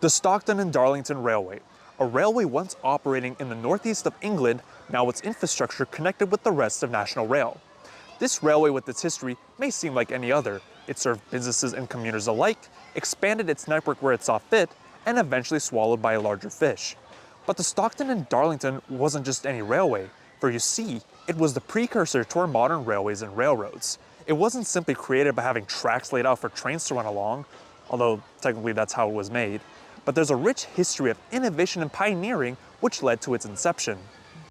The Stockton and Darlington Railway, a railway once operating in the northeast of England, now its infrastructure connected with the rest of National Rail. This railway with its history may seem like any other. It served businesses and commuters alike, expanded its network where it saw fit, and eventually swallowed by a larger fish. But the Stockton and Darlington wasn't just any railway, for you see, it was the precursor to our modern railways and railroads. It wasn't simply created by having tracks laid out for trains to run along, although technically that's how it was made, but there's a rich history of innovation and pioneering which led to its inception.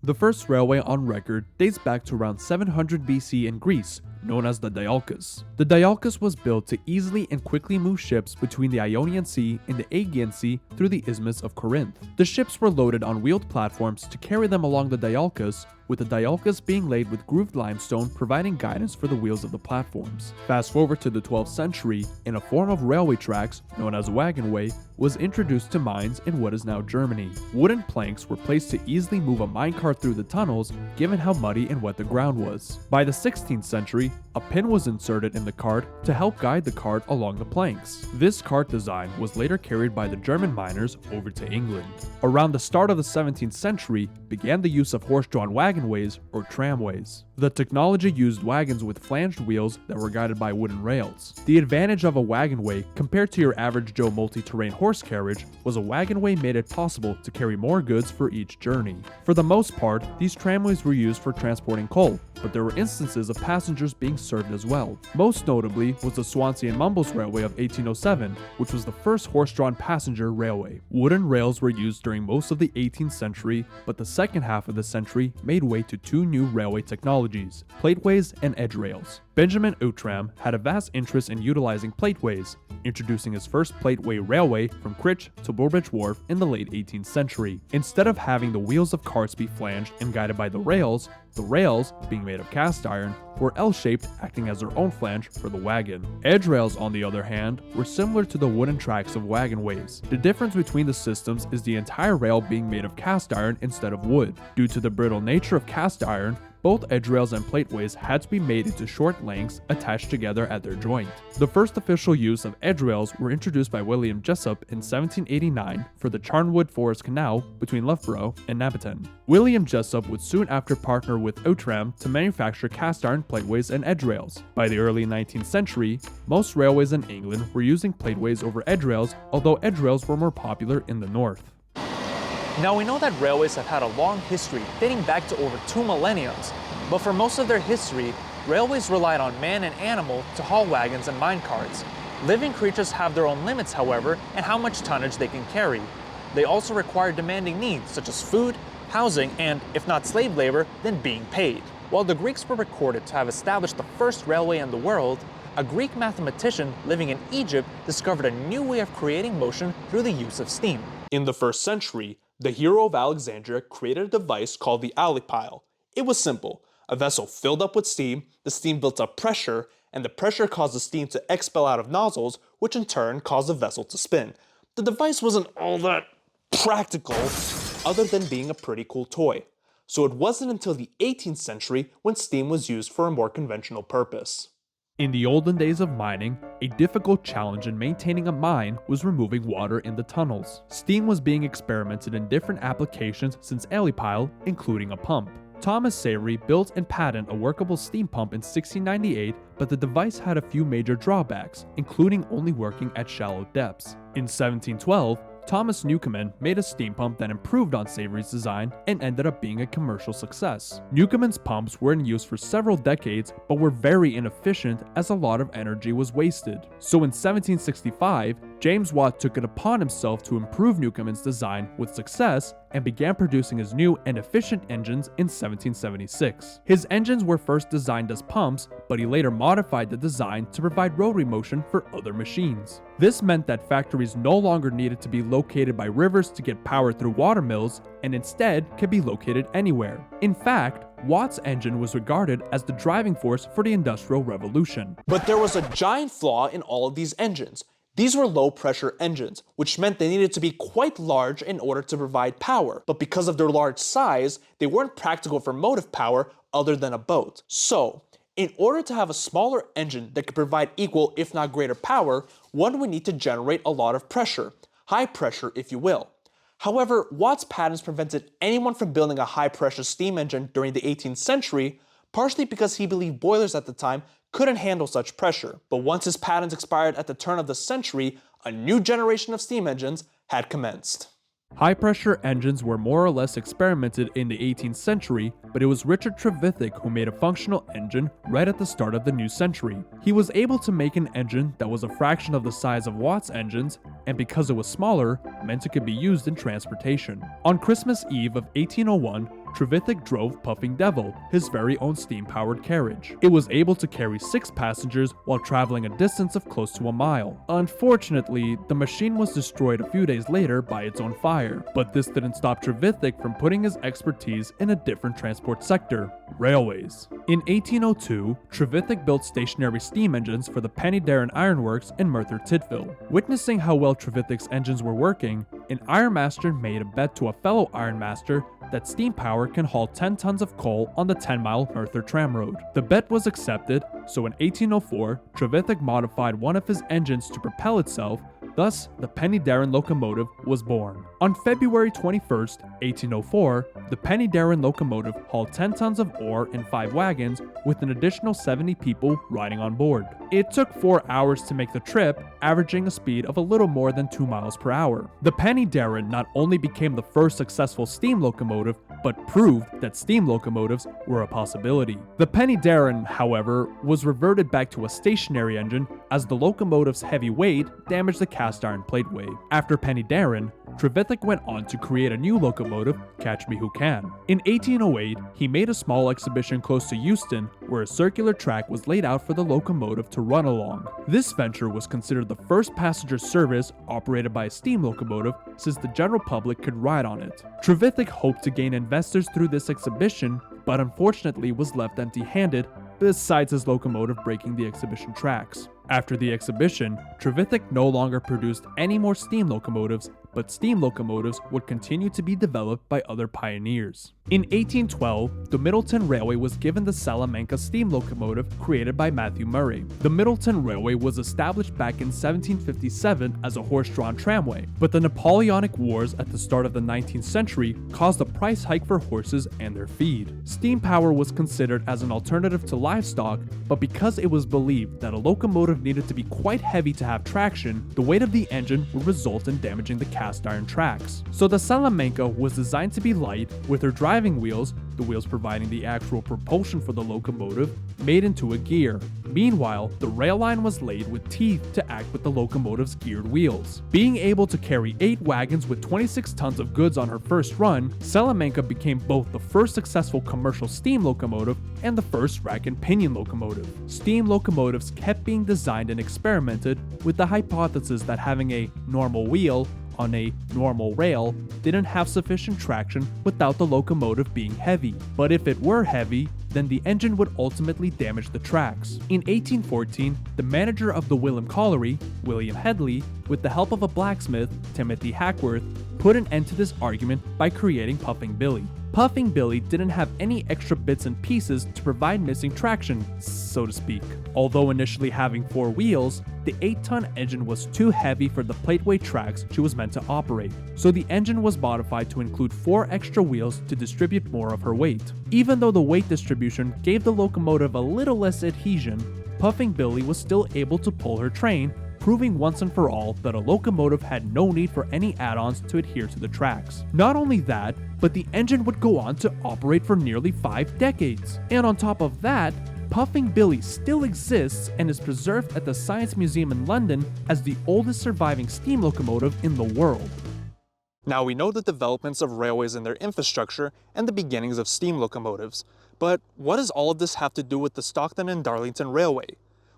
The first railway on record dates back to around 700 BC in Greece, known as the Diolkos. The Diolkos was built to easily and quickly move ships between the Ionian Sea and the Aegean Sea through the Isthmus of Corinth. The ships were loaded on wheeled platforms to carry them along the Diolkos, with the Diolkos being laid with grooved limestone providing guidance for the wheels of the platforms. Fast forward to the 12th century, and a form of railway tracks, known as wagonway, was introduced to mines in what is now Germany. Wooden planks were placed to easily move a minecart through the tunnels, given how muddy and wet the ground was. By the 16th century, a pin was inserted in the cart to help guide the cart along the planks. This cart design was later carried by the German miners over to England. Around the start of the 17th century began the use of horse-drawn wagonways or tramways. The technology used wagons with flanged wheels that were guided by wooden rails. The advantage of a wagonway compared to your average Joe multi-terrain horse carriage was a wagonway made it possible to carry more goods for each journey. For the most part, these tramways were used for transporting coal, but there were instances of passengers being served as well. Most notably was the Swansea and Mumbles Railway of 1807, which was the first horse-drawn passenger railway. Wooden rails were used during most of the 18th century, but the second half of the century made way to two new railway technologies, plateways and edge rails. Benjamin Outram had a vast interest in utilizing plateways, introducing his first plateway railway from Critch to Burbage Wharf in the late 18th century. Instead of having the wheels of carts be flanged and guided by the rails, being made of cast iron, were L-shaped, acting as their own flange for the wagon. Edge rails, on the other hand, were similar to the wooden tracks of wagonways. The difference between the systems is the entire rail being made of cast iron instead of wood. Due to the brittle nature of cast iron, both edge rails and plateways had to be made into short lengths attached together at their joint. The first official use of edge rails were introduced by William Jessup in 1789 for the Charnwood Forest Canal between Loughborough and Napiton. William Jessup would soon after partner with Outram to manufacture cast iron plateways and edge rails. By the early 19th century, most railways in England were using plateways over edge rails, although edge rails were more popular in the north. Now we know that railways have had a long history dating back to over 2 millenniums, but for most of their history, railways relied on man and animal to haul wagons and minecarts. Living creatures have their own limits, however, and how much tonnage they can carry. They also require demanding needs such as food, housing, and, if not slave labor, then being paid. While the Greeks were recorded to have established the first railway in the world, a Greek mathematician living in Egypt discovered a new way of creating motion through the use of steam. In the 1st century, the hero of Alexandria created a device called the alipile. It was simple. A vessel filled up with steam, the steam built up pressure, and the pressure caused the steam to expel out of nozzles, which in turn caused the vessel to spin. The device wasn't all that practical, other than being a pretty cool toy. So it wasn't until the 18th century when steam was used for a more conventional purpose. In the olden days of mining, a difficult challenge in maintaining a mine was removing water in the tunnels. Steam was being experimented in different applications since alipile, including a pump. Thomas Savery built and patented a workable steam pump in 1698, but the device had a few major drawbacks, including only working at shallow depths. In 1712, Thomas Newcomen made a steam pump that improved on Savery's design and ended up being a commercial success. Newcomen's pumps were in use for several decades, but were very inefficient as a lot of energy was wasted. So in 1765, James Watt took it upon himself to improve Newcomen's design with success and began producing his new and efficient engines in 1776. His engines were first designed as pumps, but he later modified the design to provide rotary motion for other machines. This meant that factories no longer needed to be located by rivers to get power through water mills, and instead could be located anywhere. In fact, Watt's engine was regarded as the driving force for the Industrial Revolution. But there was a giant flaw in all of these engines. These were low-pressure engines, which meant they needed to be quite large in order to provide power. But because of their large size, they weren't practical for motive power other than a boat. So, in order to have a smaller engine that could provide equal, if not greater power, one would need to generate a lot of pressure. high pressure if you will. However, Watt's patents prevented anyone from building a high-pressure steam engine during the 18th century, partially because he believed boilers at the time couldn't handle such pressure. But once his patents expired at the turn of the century, a new generation of steam engines had commenced. High-pressure engines were more or less experimented in the 18th century, but it was Richard Trevithick who made a functional engine right at the start of the new century. He was able to make an engine that was a fraction of the size of Watt's engines, and because it was smaller, meant it could be used in transportation. On Christmas Eve of 1801, Trevithick drove Puffing Devil, his very own steam-powered carriage. It was able to carry 6 passengers while traveling a distance of close to a mile. Unfortunately, the machine was destroyed a few days later by its own fire, but this didn't stop Trevithick from putting his expertise in a different transport sector: railways. In 1802, Trevithick built stationary steam engines for the Penny Darren Iron Works in Merthyr Tydfil. Witnessing how well Trevithick's engines were working, an ironmaster made a bet to a fellow ironmaster that steam power can haul 10 tons of coal on the 10-mile Merthyr tram road. The bet was accepted, so in 1804, Trevithick modified one of his engines to propel itself. Thus, the Penny Darren locomotive was born. On February 21st, 1804, the Penny Darren locomotive hauled 10 tons of ore in 5 wagons with an additional 70 people riding on board. It took 4 hours to make the trip, averaging a speed of a little more than 2 miles per hour. The Penny Darren not only became the first successful steam locomotive, but proved that steam locomotives were a possibility. The Penny Darren, however, was reverted back to a stationary engine as the locomotive's heavy weight damaged the cast iron plateway. After Penny Darren, Trevithick went on to create a new locomotive, Catch Me Who Can. In 1808, he made a small exhibition close to Euston where a circular track was laid out for the locomotive to run along. This venture was considered the first passenger service operated by a steam locomotive since the general public could ride on it. Trevithick hoped to gain investors through this exhibition, but unfortunately was left empty-handed, besides his locomotive breaking the exhibition tracks. After the exhibition, Trevithick no longer produced any more steam locomotives, but steam locomotives would continue to be developed by other pioneers. In 1812, the Middleton Railway was given the Salamanca steam locomotive created by Matthew Murray. The Middleton Railway was established back in 1757 as a horse-drawn tramway, but the Napoleonic Wars at the start of the 19th century caused a price hike for horses and their feed. Steam power was considered as an alternative to livestock, but because it was believed that a locomotive needed to be quite heavy to have traction, the weight of the engine would result in damaging the cast iron tracks. So the Salamanca was designed to be light, with her driving wheels, the wheels providing the actual propulsion for the locomotive, made into a gear. Meanwhile, the rail line was laid with teeth to act with the locomotive's geared wheels. Being able to carry 8 wagons with 26 tons of goods on her first run, Salamanca became both the first successful commercial steam locomotive and the first rack and pinion locomotive. Steam locomotives kept being designed and experimented with the hypothesis that having a normal wheel on a normal rail didn't have sufficient traction without the locomotive being heavy. But if it were heavy, then the engine would ultimately damage the tracks. In 1814, the manager of the Willem Colliery, William Headley, with the help of a blacksmith, Timothy Hackworth, put an end to this argument by creating Puffing Billy. Puffing Billy didn't have any extra bits and pieces to provide missing traction, so to speak. Although initially having 4 wheels, the 8-ton engine was too heavy for the plateway tracks she was meant to operate, so the engine was modified to include 4 extra wheels to distribute more of her weight. Even though the weight distribution gave the locomotive a little less adhesion, Puffing Billy was still able to pull her train, proving once and for all that a locomotive had no need for any add-ons to adhere to the tracks. Not only that, but the engine would go on to operate for nearly 5 decades. And on top of that, Puffing Billy still exists and is preserved at the Science Museum in London as the oldest surviving steam locomotive in the world. Now we know the developments of railways and their infrastructure and the beginnings of steam locomotives, but what does all of this have to do with the Stockton and Darlington Railway?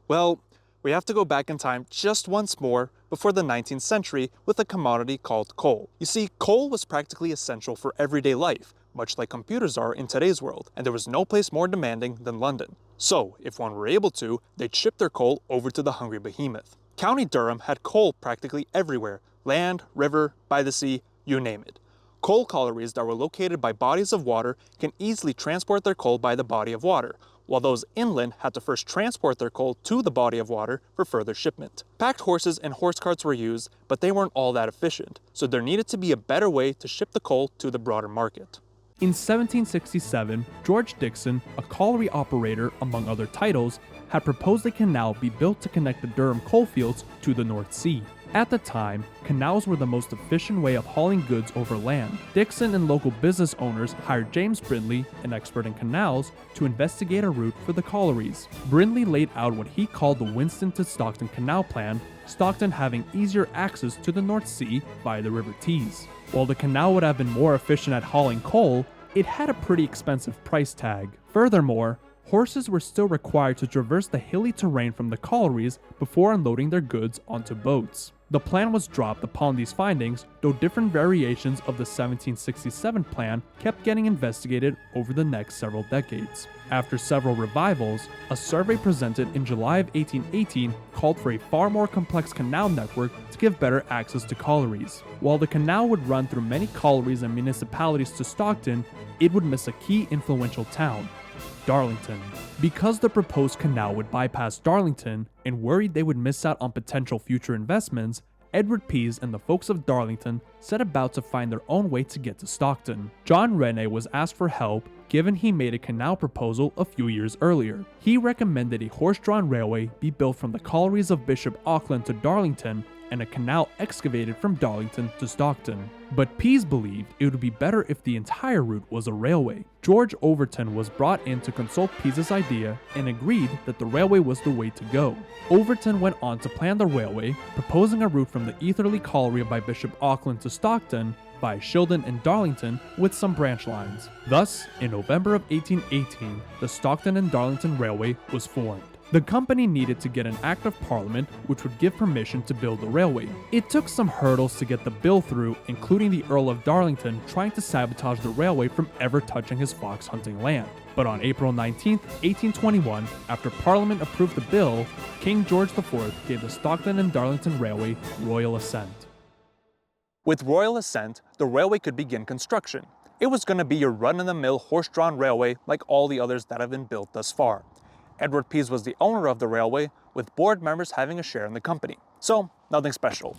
Well, we have to go back in time just once more before the 19th century with a commodity called coal. You see, coal was practically essential for everyday life, much like computers are in today's world, and there was no place more demanding than London. So, if one were able to, they'd ship their coal over to the hungry behemoth. County Durham had coal practically everywhere: land, river, by the sea, you name it. Coal collieries that were located by bodies of water can easily transport their coal by the body of water, while those inland had to first transport their coal to the body of water for further shipment. Packed horses and horse carts were used, but they weren't all that efficient, so there needed to be a better way to ship the coal to the broader market. In 1767, George Dixon, a colliery operator among other titles, had proposed a canal be built to connect the Durham coalfields to the North Sea. At the time, canals were the most efficient way of hauling goods over land. Dixon and local business owners hired James Brindley, an expert in canals, to investigate a route for the collieries. Brindley laid out what he called the Winston to Stockton Canal Plan, Stockton having easier access to the North Sea via the River Tees. While the canal would have been more efficient at hauling coal, it had a pretty expensive price tag. Furthermore, horses were still required to traverse the hilly terrain from the collieries before unloading their goods onto boats. The plan was dropped upon these findings, though different variations of the 1767 plan kept getting investigated over the next several decades. After several revivals, a survey presented in July of 1818 called for a far more complex canal network to give better access to collieries. While the canal would run through many collieries and municipalities to Stockton, it would miss a key influential town, Darlington. Because the proposed canal would bypass Darlington, and worried they would miss out on potential future investments, Edward Pease and the folks of Darlington set about to find their own way to get to Stockton. John Rennie was asked for help, given he made a canal proposal a few years earlier. He recommended a horse-drawn railway be built from the collieries of Bishop Auckland to Darlington, and a canal excavated from Darlington to Stockton. But Pease believed it would be better if the entire route was a railway. George Overton was brought in to consult Pease's idea and agreed that the railway was the way to go. Overton went on to plan the railway, proposing a route from the Etherley Colliery by Bishop Auckland to Stockton, by Shildon and Darlington with some branch lines. Thus, in November of 1818, the Stockton and Darlington Railway was formed. The company needed to get an act of parliament which would give permission to build the railway. It took some hurdles to get the bill through, including the Earl of Darlington trying to sabotage the railway from ever touching his fox hunting land. But on April 19, 1821, after Parliament approved the bill, King George IV gave the Stockton and Darlington Railway royal assent. With royal assent, the railway could begin construction. It was going to be your run-of-the-mill horse-drawn railway like all the others that have been built thus far. Edward Pease was the owner of the railway, with board members having a share in the company. So, nothing special.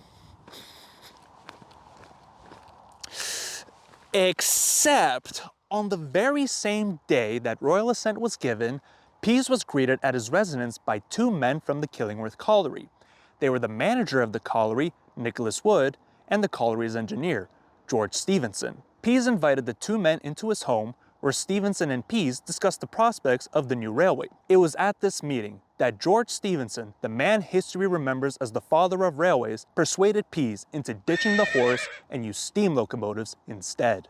Except, on the very same day that royal assent was given, Pease was greeted at his residence by two men from the Killingworth Colliery. They were the manager of the colliery, Nicholas Wood, and the colliery's engineer, George Stephenson. Pease invited the two men into his home, where Stephenson and Pease discussed the prospects of the new railway. It was at this meeting that George Stephenson, the man history remembers as the father of railways, persuaded Pease into ditching the horse and use steam locomotives instead.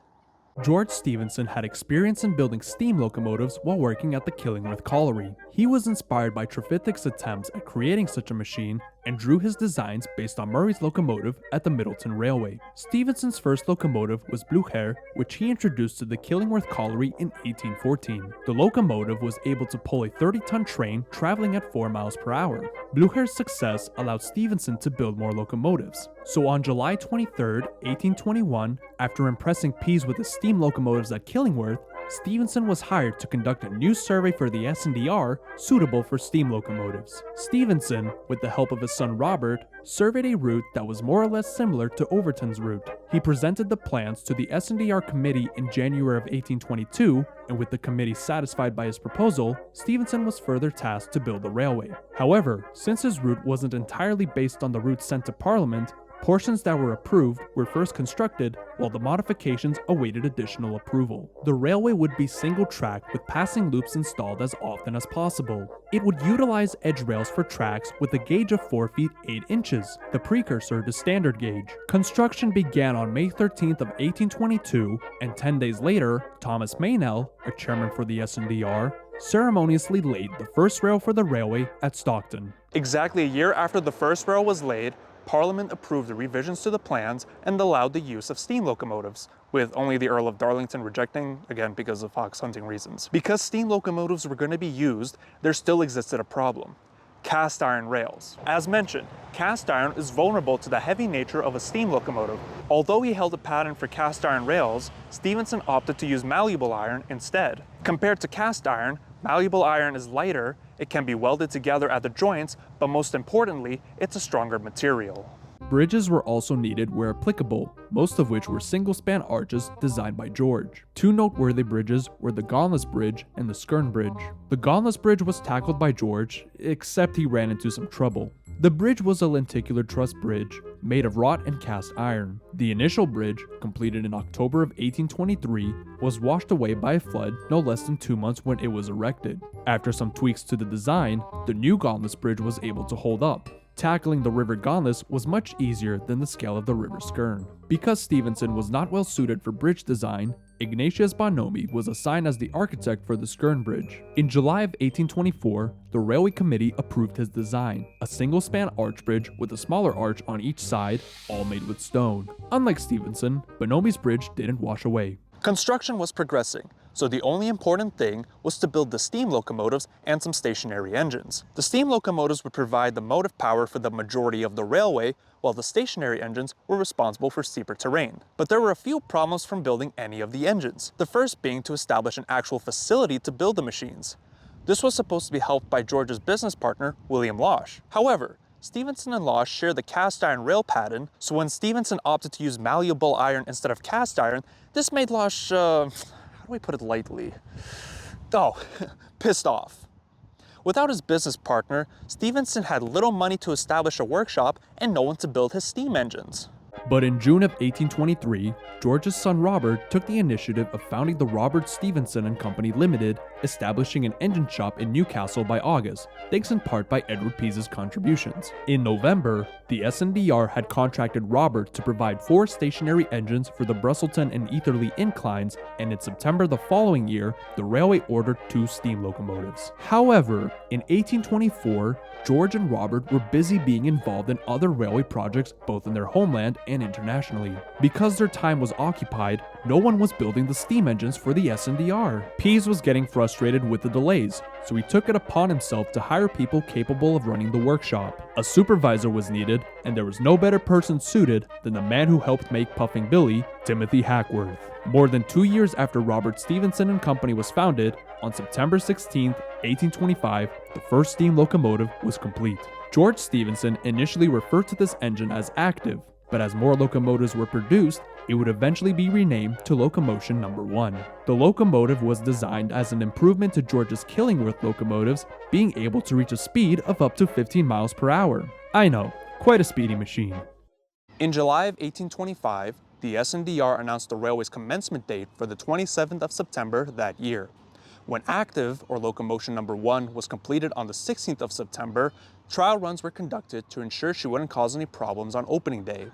George Stephenson had experience in building steam locomotives while working at the Killingworth Colliery. He was inspired by Trevithick's attempts at creating such a machine and drew his designs based on Murray's locomotive at the Middleton Railway. Stephenson's first locomotive was Blue Hare, which he introduced to the Killingworth Colliery in 1814. The locomotive was able to pull a 30-ton train traveling at 4 miles per hour. Blue Hare's success allowed Stephenson to build more locomotives. So on July 23, 1821, after impressing Pease with the steam locomotives at Killingworth, Stephenson was hired to conduct a new survey for the S&DR suitable for steam locomotives. Stephenson, with the help of his son Robert, surveyed a route that was more or less similar to Overton's route. He presented the plans to the S&DR committee in January of 1822, and with the committee satisfied by his proposal, Stephenson was further tasked to build the railway. However, since his route wasn't entirely based on the route sent to Parliament, portions that were approved were first constructed, while the modifications awaited additional approval. The railway would be single-track with passing loops installed as often as possible. It would utilize edge rails for tracks with a gauge of 4 feet 8 inches, the precursor to standard gauge. Construction began on May 13th of 1822, and 10 days later, Thomas Meynell, a chairman for the S&DR, ceremoniously laid the first rail for the railway at Stockton. Exactly a year after the first rail was laid, Parliament approved the revisions to the plans and allowed the use of steam locomotives, with only the Earl of Darlington rejecting, again because of fox hunting reasons. Because steam locomotives were going to be used, there still existed a problem. Cast iron rails. As mentioned, cast iron is vulnerable to the heavy nature of a steam locomotive. Although he held a patent for cast iron rails, Stephenson opted to use malleable iron instead. Compared to cast iron, malleable iron is lighter, it can be welded together at the joints, but most importantly, it's a stronger material. Bridges were also needed where applicable, most of which were single-span arches designed by George. Two noteworthy bridges were the Gauntless Bridge and the Skern Bridge. The Gauntless Bridge was tackled by George, except he ran into some trouble. The bridge was a lenticular truss bridge made of wrought and cast iron. The initial bridge, completed in October of 1823, was washed away by a flood no less than 2 months when it was erected. After some tweaks to the design, the new Gauntless Bridge was able to hold up. Tackling the River Gauntless was much easier than the scale of the River Skern. Because Stephenson was not well suited for bridge design, Ignatius Bonomi was assigned as the architect for the Skern Bridge. In July of 1824, the Railway Committee approved his design, a single-span arch bridge with a smaller arch on each side, all made with stone. Unlike Stephenson, Bonomi's bridge didn't wash away. Construction was progressing, so the only important thing was to build the steam locomotives and some stationary engines. The steam locomotives would provide the motive power for the majority of the railway, while the stationary engines were responsible for steeper terrain. But there were a few problems from building any of the engines, the first being to establish an actual facility to build the machines. This was supposed to be helped by George's business partner, William Losh. However, Stephenson and Losh shared the cast iron rail pattern, so when Stephenson opted to use malleable iron instead of cast iron, this made Losh, how do I put it lightly? Pissed off. Without his business partner, Stephenson had little money to establish a workshop and no one to build his steam engines. But in June of 1823, George's son Robert took the initiative of founding the Robert Stephenson and Company Limited, establishing an engine shop in Newcastle by August, thanks in part by Edward Pease's contributions. In November, the S&DR had contracted Robert to provide 4 stationary engines for the Brusselton and Etherley inclines, and in September the following year, the railway ordered 2 steam locomotives. However, in 1824, George and Robert were busy being involved in other railway projects both in their homeland and internationally. Because their time was occupied, no one was building the steam engines for the S&DR. Pease was getting frustrated with the delays, so he took it upon himself to hire people capable of running the workshop. A supervisor was needed, and there was no better person suited than the man who helped make Puffing Billy, Timothy Hackworth. More than 2 years after Robert Stephenson and Company was founded, on September 16, 1825, the first steam locomotive was complete. George Stephenson initially referred to this engine as active, but as more locomotives were produced, it would eventually be renamed to Locomotion No. 1. The locomotive was designed as an improvement to George's Killingworth locomotives, being able to reach a speed of up to 15 miles per hour. I know, quite a speedy machine. In July of 1825, the S&DR announced the railway's commencement date for the 27th of September that year. When active, or Locomotion No. 1, was completed on the 16th of September, trial runs were conducted to ensure she wouldn't cause any problems on opening day.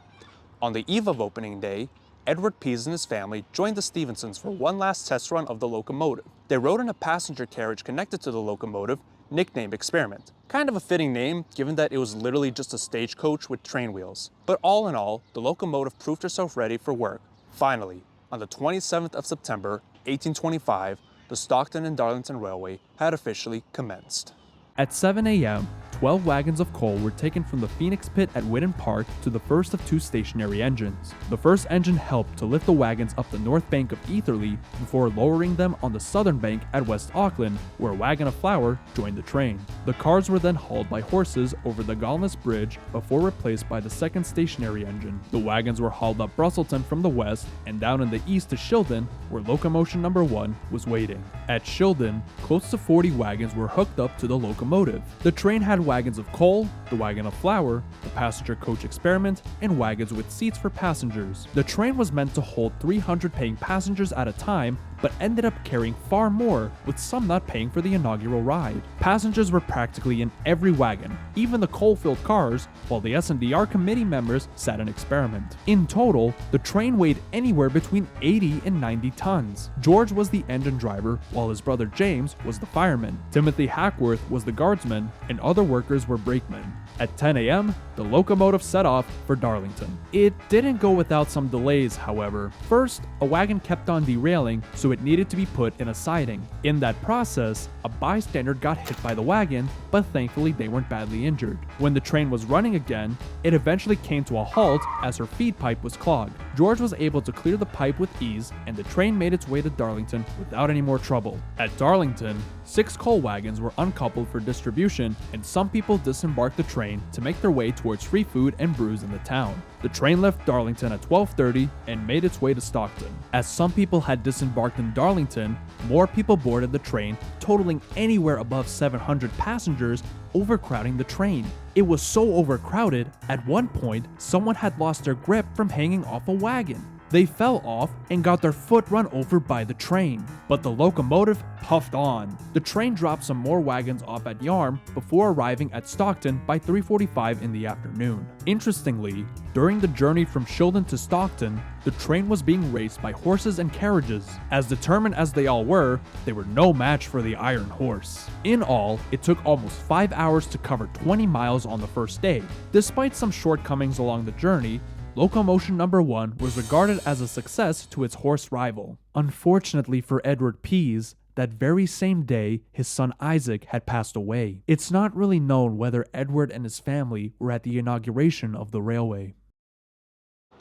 On the eve of opening day, Edward Pease and his family joined the Stephensons for one last test run of the locomotive. They rode in a passenger carriage connected to the locomotive, nicknamed Experiment. Kind of a fitting name, given that it was literally just a stagecoach with train wheels. But all in all, the locomotive proved herself ready for work. Finally, on the 27th of September, 1825, the Stockton and Darlington Railway had officially commenced. At 7 a.m., 12 wagons of coal were taken from the Phoenix Pit at Whitton Park to the first of 2 stationary engines. The first engine helped to lift the wagons up the north bank of Etherley before lowering them on the southern bank at West Auckland, where a wagon of flour joined the train. The cars were then hauled by horses over the Gauntless Bridge before replaced by the second stationary engine. The wagons were hauled up Brusselton from the west and down in the east to Shildon, where Locomotion No. 1 was waiting. At Shildon, close to 40 wagons were hooked up to the locomotive. The train had wagons of coal, the wagon of flour, the passenger coach Experiment, and wagons with seats for passengers. The train was meant to hold 300 paying passengers at a time, but ended up carrying far more, with some not paying for the inaugural ride. Passengers were practically in every wagon, even the coal-filled cars, while the S&DR committee members sat in Experiment. In total, the train weighed anywhere between 80 and 90 tons. George was the engine driver, while his brother James was the fireman. Timothy Hackworth was the guardsman, and other workers were brakemen. At 10 a.m., the locomotive set off for Darlington. It didn't go without some delays, however. First, a wagon kept on derailing, so it needed to be put in a siding. In that process, a bystander got hit by the wagon, but thankfully they weren't badly injured. When the train was running again, it eventually came to a halt as her feed pipe was clogged. George was able to clear the pipe with ease, and the train made its way to Darlington without any more trouble. At Darlington, 6 coal wagons were uncoupled for distribution, and some people disembarked the train to make their way towards free food and brews in the town. The train left Darlington at 12:30 and made its way to Stockton. As some people had disembarked in Darlington, more people boarded the train, totaling anywhere above 700 passengers, overcrowding the train. It was so overcrowded, at one point, someone had lost their grip from hanging off a wagon. They fell off and got their foot run over by the train, but the locomotive puffed on. The train dropped some more wagons off at Yarm before arriving at Stockton by 3:45 in the afternoon. Interestingly, during the journey from Shildon to Stockton, the train was being raced by horses and carriages. As determined as they all were, they were no match for the Iron Horse. In all, it took almost 5 hours to cover 20 miles on the first day. Despite some shortcomings along the journey, Locomotion number 1 was regarded as a success to its horse rival. Unfortunately for Edward Pease, that very same day, his son Isaac had passed away. It's not really known whether Edward and his family were at the inauguration of the railway.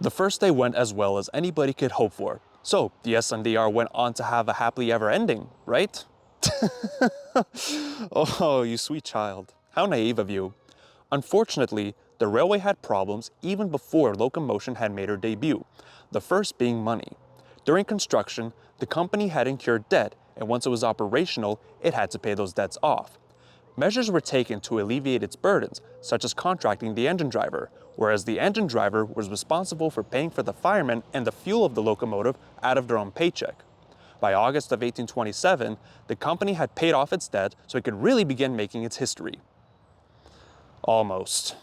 The first day went as well as anybody could hope for. So, the S&DR went on to have a happily ever ending, right? Oh, you sweet child. How naive of you. Unfortunately, the railway had problems even before locomotion had made her debut, the first being money. During construction, the company had incurred debt, and once it was operational, it had to pay those debts off. Measures were taken to alleviate its burdens, such as contracting the engine driver, whereas the engine driver was responsible for paying for the firemen and the fuel of the locomotive out of their own paycheck. By August of 1827, the company had paid off its debt so it could really begin making its history. Almost.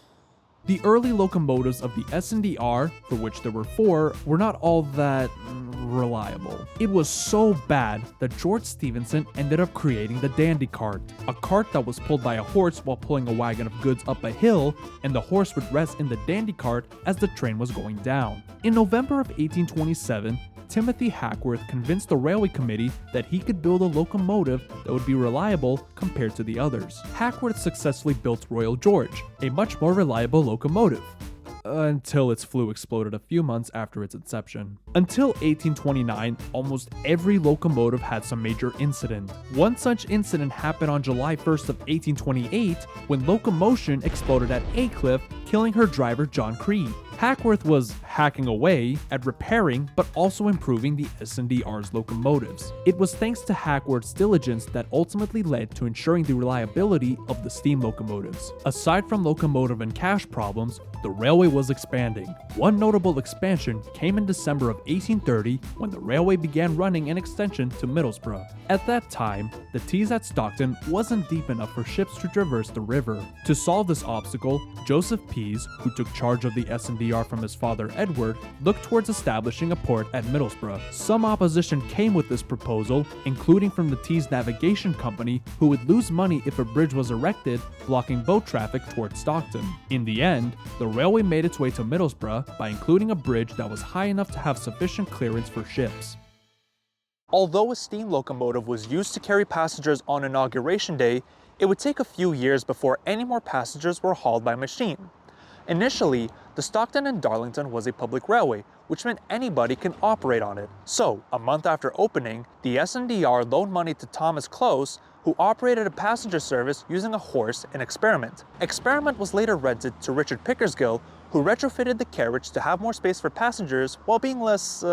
The early locomotives of the S&DR, for which there were 4, were not all that reliable. It was so bad that George Stephenson ended up creating the dandy cart, a cart that was pulled by a horse while pulling a wagon of goods up a hill, and the horse would rest in the dandy cart as the train was going down. In November of 1827, Timothy Hackworth convinced the railway committee that he could build a locomotive that would be reliable compared to the others. Hackworth successfully built Royal George, a much more reliable locomotive. Until its flue exploded a few months after its inception. Until 1829, almost every locomotive had some major incident. One such incident happened on July 1st of 1828 when locomotion exploded at Aycliffe, killing her driver John Creed. Hackworth was hacking away at repairing but also improving the S&DR's locomotives. It was thanks to Hackworth's diligence that ultimately led to ensuring the reliability of the steam locomotives. Aside from locomotive and cash problems, the railway was expanding. One notable expansion came in December of 1830 when the railway began running an extension to Middlesbrough. At that time, the Tees at Stockton wasn't deep enough for ships to traverse the river. To solve this obstacle, Joseph Pease, who took charge of the S&DR from his father Edward, looked towards establishing a port at Middlesbrough. Some opposition came with this proposal, including from the Tees Navigation Company, who would lose money if a bridge was erected, blocking boat traffic towards Stockton. In the end, the railway made its way to Middlesbrough by including a bridge that was high enough to have sufficient clearance for ships. Although a steam locomotive was used to carry passengers on Inauguration Day, it would take a few years before any more passengers were hauled by machine. Initially, the Stockton and Darlington was a public railway, which meant anybody can operate on it. So, a month after opening, the S&DR loaned money to Thomas Close, who operated a passenger service using a horse in Experiment. Experiment was later rented to Richard Pickersgill, who retrofitted the carriage to have more space for passengers while being less,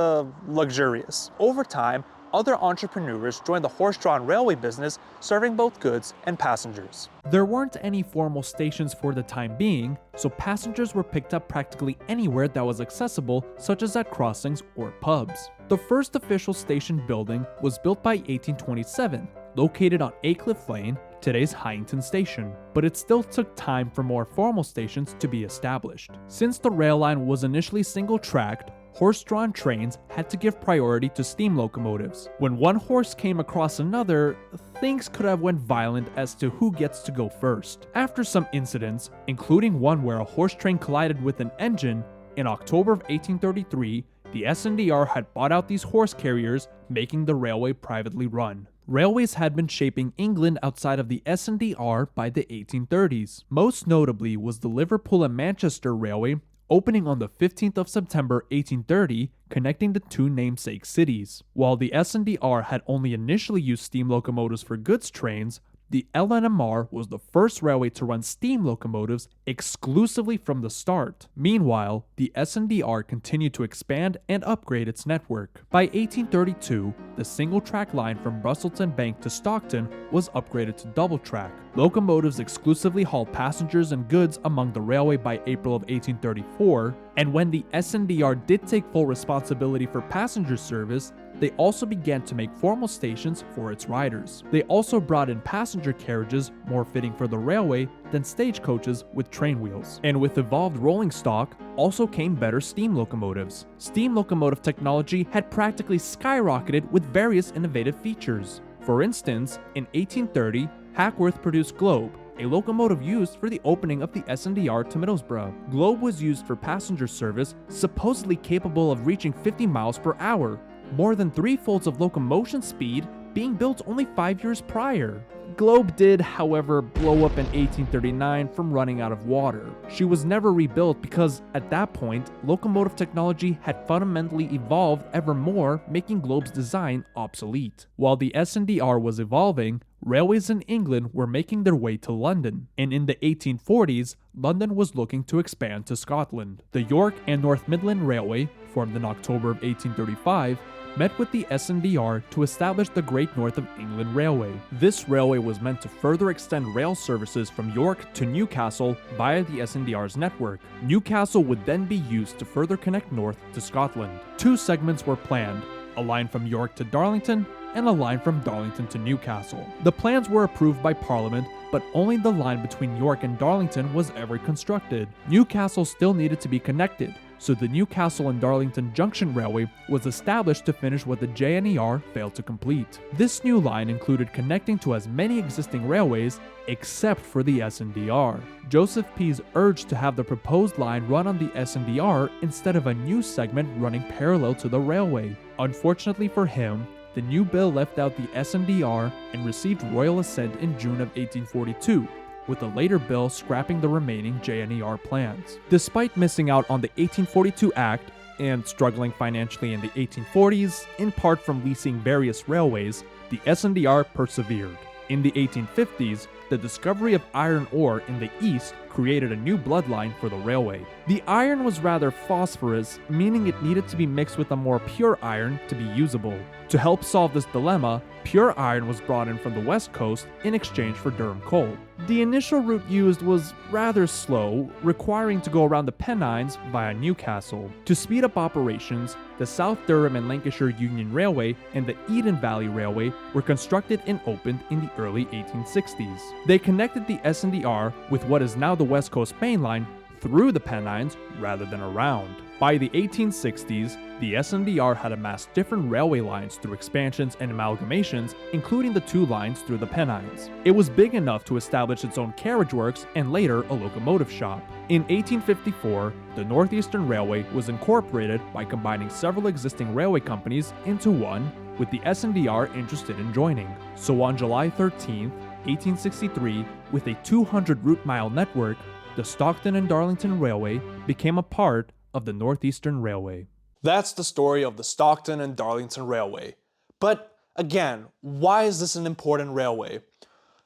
luxurious. Over time, other entrepreneurs joined the horse-drawn railway business, serving both goods and passengers. There weren't any formal stations for the time being, so passengers were picked up practically anywhere that was accessible, such as at crossings or pubs. The first official station building was built by 1827, located on Aycliffe Lane, today's Hyington Station, but it still took time for more formal stations to be established. Since the rail line was initially single-tracked, horse-drawn trains had to give priority to steam locomotives. When one horse came across another, things could have went violent as to who gets to go first. After some incidents, including one where a horse train collided with an engine, in October of 1833, the S&DR had bought out these horse carriers, making the railway privately run. Railways had been shaping England outside of the S&DR by the 1830s. Most notably was the Liverpool and Manchester Railway, opening on the 15th of September 1830, connecting the two namesake cities. While the S&DR had only initially used steam locomotives for goods trains, the LNMR was the first railway to run steam locomotives exclusively from the start. Meanwhile, the S&DR continued to expand and upgrade its network. By 1832, the single-track line from Brusselton Bank to Stockton was upgraded to double-track. Locomotives exclusively hauled passengers and goods among the railway by April of 1834, and when the S&DR did take full responsibility for passenger service, they also began to make formal stations for its riders. They also brought in passenger carriages more fitting for the railway than stagecoaches with train wheels. And with evolved rolling stock, also came better steam locomotives. Steam locomotive technology had practically skyrocketed with various innovative features. For instance, in 1830, Hackworth produced Globe, a locomotive used for the opening of the S&DR to Middlesbrough. Globe was used for passenger service, supposedly capable of reaching 50 miles per hour, more than three-folds of locomotion speed being built only 5 years prior. Globe did, however, blow up in 1839 from running out of water. She was never rebuilt because, at that point, locomotive technology had fundamentally evolved ever more, making Globe's design obsolete. While the S&DR was evolving, railways in England were making their way to London, and in the 1840s, London was looking to expand to Scotland. The York and North Midland Railway, formed in October of 1835, met with the S&DR to establish the Great North of England Railway. This railway was meant to further extend rail services from York to Newcastle via the S&DR's network. Newcastle would then be used to further connect north to Scotland. Two segments were planned, a line from York to Darlington and a line from Darlington to Newcastle. The plans were approved by Parliament, but only the line between York and Darlington was ever constructed. Newcastle still needed to be connected, so the Newcastle and Darlington Junction Railway was established to finish what the JNER failed to complete. This new line included connecting to as many existing railways except for the S&DR. Joseph Pease urged to have the proposed line run on the S&DR instead of a new segment running parallel to the railway. Unfortunately for him, the new bill left out the S&DR and received royal assent in June of 1842, with a later bill scrapping the remaining JNER plans. Despite missing out on the 1842 Act and struggling financially in the 1840s, in part from leasing various railways, the S&DR persevered. In the 1850s, the discovery of iron ore in the east created a new bloodline for the railway. The iron was rather phosphorus, meaning it needed to be mixed with a more pure iron to be usable. To help solve this dilemma, pure iron was brought in from the west coast in exchange for Durham coal. The initial route used was rather slow, requiring to go around the Pennines via Newcastle. To speed up operations, the South Durham and Lancashire Union Railway and the Eden Valley Railway were constructed and opened in the early 1860s. They connected the S&DR with what is now the West Coast Main Line through the Pennines rather than around. By the 1860s, the S&DR had amassed different railway lines through expansions and amalgamations, including the two lines through the Pennines. It was big enough to establish its own carriage works and later a locomotive shop. In 1854, the Northeastern Railway was incorporated by combining several existing railway companies into one, with the S&DR interested in joining. So on July 13, 1863, with a 200 route mile network, the Stockton and Darlington Railway became a part of the Northeastern Railway. That's the story of the Stockton and Darlington Railway. But again, why is this an important railway?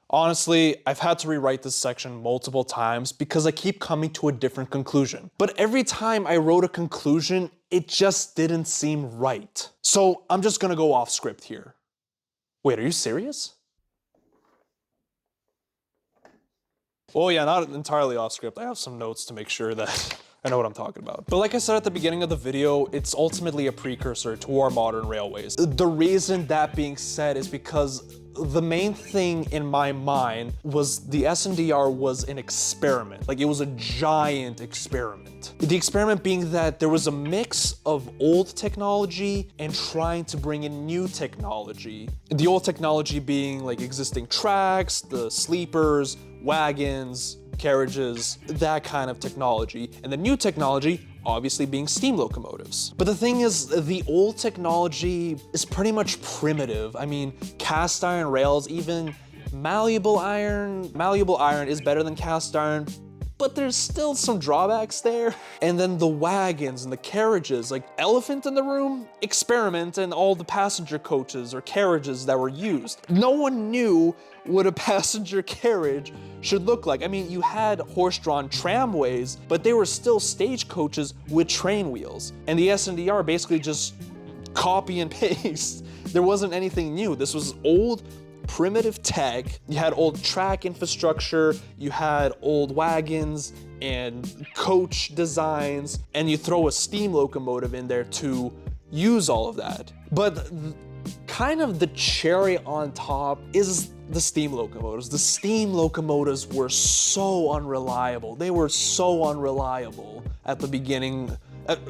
Honestly, I've had to rewrite this section multiple times because I keep coming to a different conclusion. But every time I wrote a conclusion, it just didn't seem right. So I'm just gonna go off script here. Wait, are you serious? Oh yeah, not entirely off script. I have some notes to make sure that I know what I'm talking about. But like I said at the beginning of the video, it's ultimately a precursor to our modern railways. The reason that being said is because the main thing in my mind was the S&DR was an experiment. Like, it was a giant experiment. The experiment being that there was a mix of old technology and trying to bring in new technology. The old technology being like existing tracks, the sleepers, wagons, carriages, that kind of technology. And the new technology obviously being steam locomotives. But the thing is, the old technology is pretty much primitive. I mean, cast iron rails, even malleable iron is better than cast iron, but there's still some drawbacks there. And then the wagons and the carriages, like elephant in the room, experiment, and all the passenger coaches or carriages that were used. No one knew what a passenger carriage should look like. I mean, you had horse-drawn tramways, but they were still stagecoaches with train wheels. And the S&DR basically just copy and paste. There wasn't anything new. This was old, primitive tech. You had old track infrastructure, you had old wagons and coach designs, and you throw a steam locomotive in there to use all of that. But kind of the cherry on top is the steam locomotives. The steam locomotives were so unreliable. They were so unreliable at the beginning.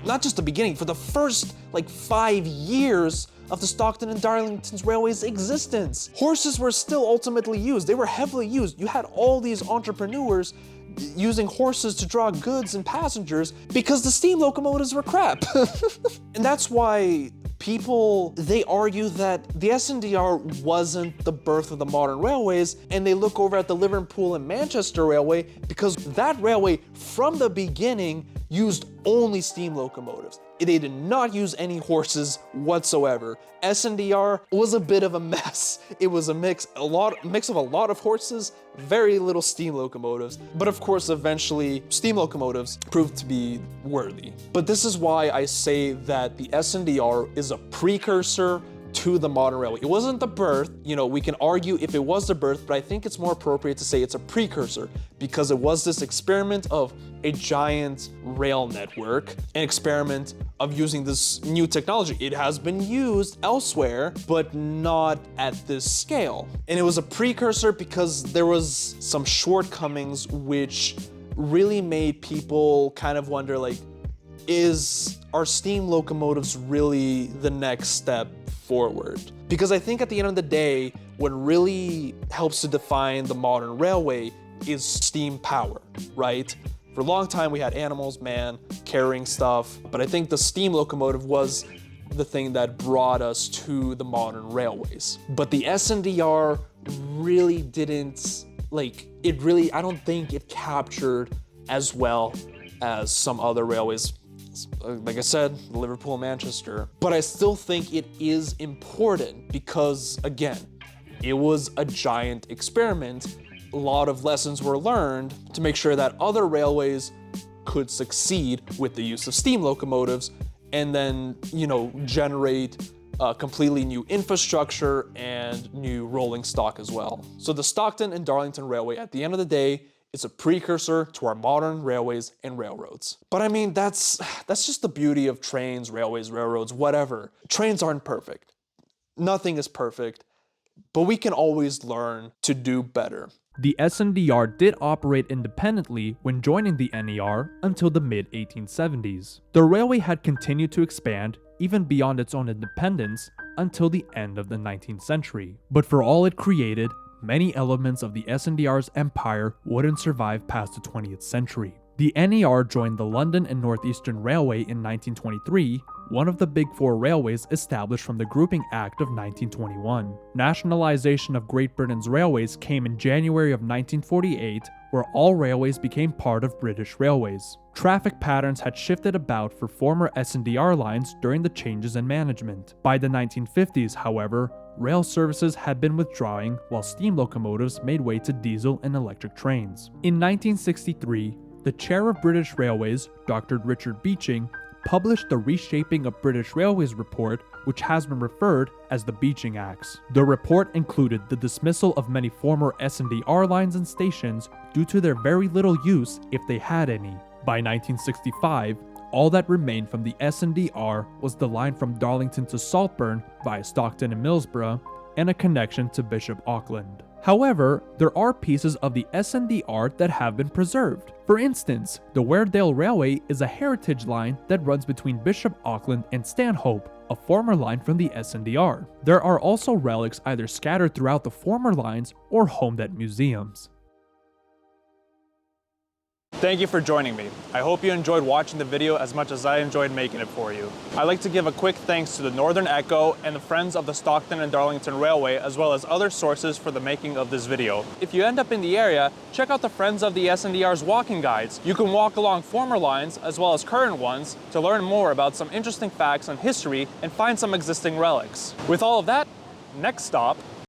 Not just the beginning, for the first like 5 years of the Stockton and Darlington's railway's existence. Horses were still ultimately used. They were heavily used. You had all these entrepreneurs using horses to draw goods and passengers because the steam locomotives were crap. And that's why people, they argue that the S&DR wasn't the birth of the modern railways, and they look over at the Liverpool and Manchester Railway because that railway from the beginning used only steam locomotives. They did not use any horses whatsoever. S&DR was a bit of a mess. It was a mix of a lot of horses, very little steam locomotives. But of course, eventually, steam locomotives proved to be worthy. But this is why I say that the S&DR is a precursor to the modern railway. It wasn't the birth. You know, we can argue if it was the birth, but I think it's more appropriate to say it's a precursor because it was this experiment of a giant rail network, an experiment of using this new technology. It has been used elsewhere, but not at this scale. And it was a precursor because there was some shortcomings which really made people kind of wonder, like, are steam locomotives really the next step forward? Because I think at the end of the day, what really helps to define the modern railway is steam power, right? For a long time, we had animals, man, carrying stuff, but I think the steam locomotive was the thing that brought us to the modern railways. But the S&DR really didn't, I don't think it captured as well as some other railways. Like I said, Liverpool and Manchester. But I still think it is important because, again, it was a giant experiment. A lot of lessons were learned to make sure that other railways could succeed with the use of steam locomotives and then, generate a completely new infrastructure and new rolling stock as well. So the Stockton and Darlington Railway, at the end of the day, it's a precursor to our modern railways and railroads. But I mean, that's just the beauty of trains, railways, railroads, whatever. Trains aren't perfect. Nothing is perfect, but we can always learn to do better. The S&DR did operate independently when joining the NER until the mid-1870s. The railway had continued to expand even beyond its own independence until the end of the 19th century. But for all it created, many elements of the S&DR's empire wouldn't survive past the 20th century. The NER joined the London and Northeastern Railway in 1923, one of the Big Four railways established from the Grouping Act of 1921. Nationalization of Great Britain's railways came in January of 1948, where all railways became part of British Railways. Traffic patterns had shifted about for former S&DR lines during the changes in management. By the 1950s, however, rail services had been withdrawing while steam locomotives made way to diesel and electric trains. In 1963, the chair of British Railways, Dr. Richard Beeching, published the Reshaping of British Railways report, which has been referred as the Beeching Acts. The report included the dismissal of many former S&DR lines and stations due to their very little use, if they had any. By 1965, all that remained from the S&DR was the line from Darlington to Saltburn via Stockton and Millsborough, and a connection to Bishop Auckland. However, there are pieces of the S&DR that have been preserved. For instance, the Weardale Railway is a heritage line that runs between Bishop Auckland and Stanhope, a former line from the S&DR. There are also relics either scattered throughout the former lines or homed at museums. Thank you for joining me. I hope you enjoyed watching the video as much as I enjoyed making it for you. I'd like to give a quick thanks to the Northern Echo and the Friends of the Stockton and Darlington Railway, as well as other sources for the making of this video. If you end up in the area, check out the Friends of the S&DR's walking guides. You can walk along former lines as well as current ones to learn more about some interesting facts on history and find some existing relics. With all of that, next stop,